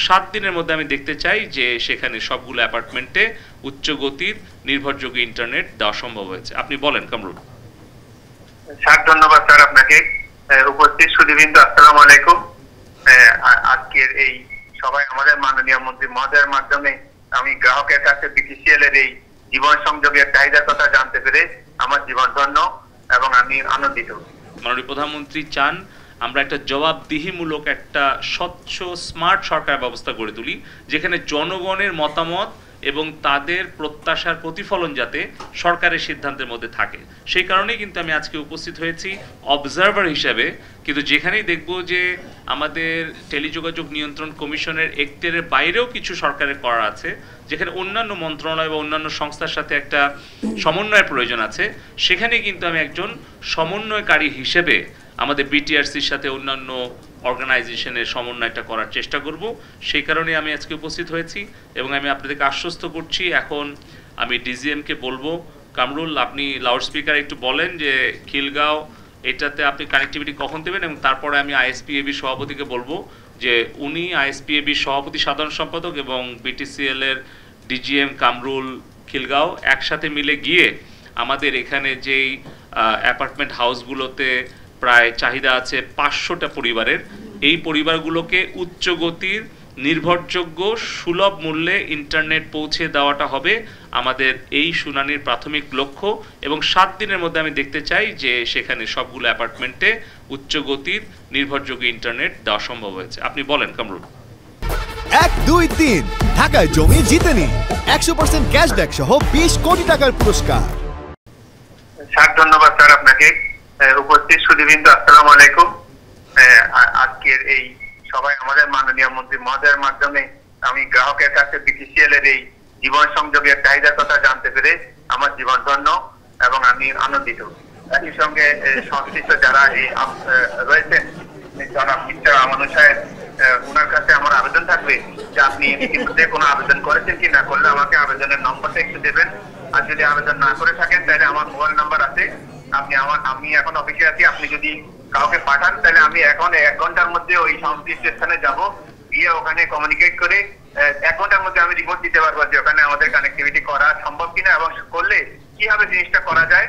7 দিনের মধ্যে আমি দেখতে চাই যে সেখানে সবগুলো অ্যাপার্টমেন্টে উচ্চ গতির নির্ভরযোগ্য ইন্টারনেট দেওয়া সম্ভব হয়েছে। আপনি বলেন কামরুল। স্যার ধন্যবাদ স্যার আপনাকে। উপস্থিত সুধীবৃন্দ আসসালামু আলাইকুম। আজকের এই সবাই আমাদের মাননীয় মন্ত্রী মহোদয়ের মাধ্যমে আমি গ্রাহকের কাছে বিটিসিএল এর এই জীবন সংযোগের চাহিদার কথা জানতে পেরে আমার জীবন ধন্য এবং আমি আনন্দিত। মাননীয় প্রধানমন্ত্রী চান আমরা একটা জবাবদিহিমূলক একটা স্বচ্ছ স্মার্ট সরকার ব্যবস্থা গড়ে তুলি, যেখানে জনগণের মতামত এবং তাদের প্রত্যাশার প্রতিফলন যাতে সরকারের সিদ্ধান্তের মধ্যে থাকে। সেই কারণেই কিন্তু আমি আজকে উপস্থিত হয়েছি অবজারভার হিসেবে, কিন্তু যেখানেই দেখব যে আমাদের টেলিযোগাযোগ নিয়ন্ত্রণ কমিশনের এক্টের বাইরেও কিছু সরকারের করা আছে, যেখানে অন্যান্য মন্ত্রণালয় বা অন্যান্য সংস্থার সাথে একটা সমন্বয়ের প্রয়োজন আছে, সেখানে কিন্তু আমি একজন সমন্বয়কারী হিসেবে আমাদের বিটিআরসির সাথে অন্যান্য অর্গানাইজেশনের সমন্বয়টা করার চেষ্টা করব। সেই কারণে আমি আজকে উপস্থিত হয়েছি এবং আমি আপনাদেরকে আশ্বস্ত করছি, এখন আমি ডিজিএমকে বলবো, কামরুল আপনি লাউডস্পিকার একটু বলেন যে খিলগাঁও এটাতে আপনি কানেক্টিভিটি কখন দেবেন, এবং তারপরে আমি আইএসপিএবি সভাপতিকে বলবো যে উনি আইএসপিএবি সভাপতি সাধারণ সম্পাদক এবং বিটিসিএল এর ডিজিএম কামরুল খিলগাঁও একসাথে মিলে গিয়ে আমাদের এখানে যেই অ্যাপার্টমেন্ট হাউসগুলোতে প্রায় চাহিদা আছে 500টা পরিবারের, এই পরিবারগুলোকে উচ্চ গতির নির্ভরযোগ্য সুলভ মূল্যে ইন্টারনেট পৌঁছে দেওয়াটা হবে আমাদের এই শুনানির প্রাথমিক লক্ষ্য, এবং 7 দিনের মধ্যে আমি দেখতে চাই যে সেখানে সবগুলো অ্যাপার্টমেন্টে উচ্চ গতির নির্ভরযোগ্য ইন্টারনেট দেওয়া সম্ভব হয়েছে। আপনি বলেন কামরুল। 1, 2, 3 ঢাকায় জমি জিতে নিন 100% ক্যাশব্যাক সহ 20 কোটি টাকার পুরস্কার। স্যার ধন্যবাদ স্যার আপনাকে। উপস্থিত সুধীবৃন্দ আসসালামু আলাইকুম। আজকের এই সবাই আমাদের মাননীয় মন্ত্রী মহোদয়ের মাধ্যমে আমি গ্রাহকের কাছে বিটিসিএল এর এই জীবন সংযোগের চাহিদার কথা জানতে পেরে আমার জীবন ধন্য এবং আমি আনন্দিত। একই সঙ্গে সংশ্লিষ্ট যারা এই রয়েছেন, জনাব মিস্টার আমানুল সাহেব, ওনার কাছে আমার আবেদন থাকবে যে আপনি ইতিমধ্যে কোনো আবেদন করেছেন কি না করলে আমাকে আবেদনের নম্বরটা একটু দেবেন, আর যদি আবেদন না করে থাকেন তাহলে আমার মোবাইল নাম্বার আছে, আমি এখন অফিসে আছি, আপনি যদি কাউকে পাঠান তাহলে আমি এখন 1 ঘন্টার মধ্যে ওই সংশ্লিষ্ট স্থানে যাব, গিয়ে ওখানে কমিউনিকেট করে 1 ঘন্টার মধ্যে আমি রিপোর্ট দিতে পারবো যে ওখানে আমাদের কানেক্টিভিটি করা সম্ভব কিনা এবং করলে কিভাবে জিনিসটা করা যায়,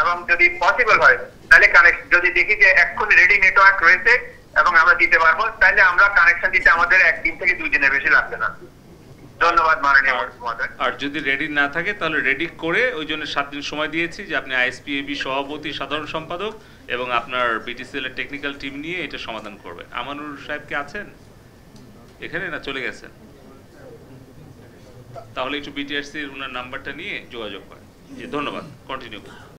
এবং যদি পসিবল হয় তাহলে যদি দেখি যে এখন রেডি নেটওয়ার্ক রয়েছে এবং আমরা দিতে পারবো, তাহলে আমরা কানেকশন দিতে আমাদের 1 দিন থেকে 2 দিনের বেশি লাগবে না। ধন্যবাদ মাননীয় মহোদয়। আর যদি রেডি না থাকে তাহলে রেডি করে, ওই জন্য 7 দিন সময় দিয়েছি যে আপনি আইএসপিএবি সভাপতি সাধারণ সম্পাদক এবং আপনার বিটিসিএল এর টেকনিক্যাল টিম নিয়ে এটা সমাধান করবে। আমানুর সাহেব কি আছেন এখানে না চলে গেছেন? তাহলে একটু বিটিআরসির ওনার নাম্বারটা নিয়ে যোগাযোগ করেন। ধন্যবাদ, কন্টিনিউ করুন।